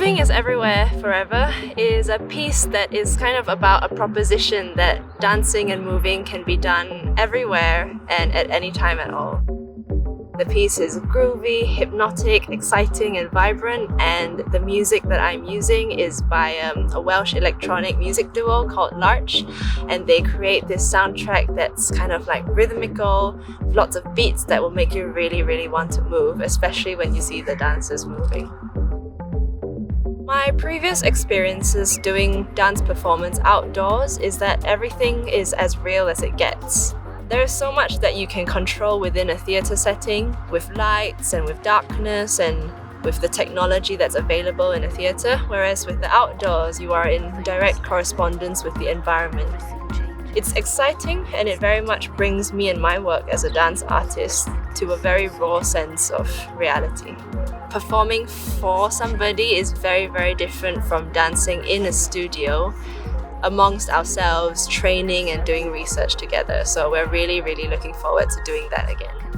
Moving is Everywhere Forever is a piece that is kind of about a proposition that dancing and moving can be done everywhere and at any time at all. The piece is groovy, hypnotic, exciting and vibrant, and the music that I'm using is by a Welsh electronic music duo called Larch, and they create this soundtrack that's kind of like rhythmical, with lots of beats that will make you really, really want to move, especially when you see the dancers moving. My previous experiences doing dance performance outdoors is that everything is as real as it gets. There is so much that you can control within a theatre setting, with lights and with darkness and with the technology that's available in a theatre, whereas with the outdoors you are in direct correspondence with the environment. It's exciting and it very much brings me and my work as a dance artist to a very raw sense of reality. Performing for somebody is very, very different from dancing in a studio amongst ourselves, training and doing research together. So we're really, really looking forward to doing that again.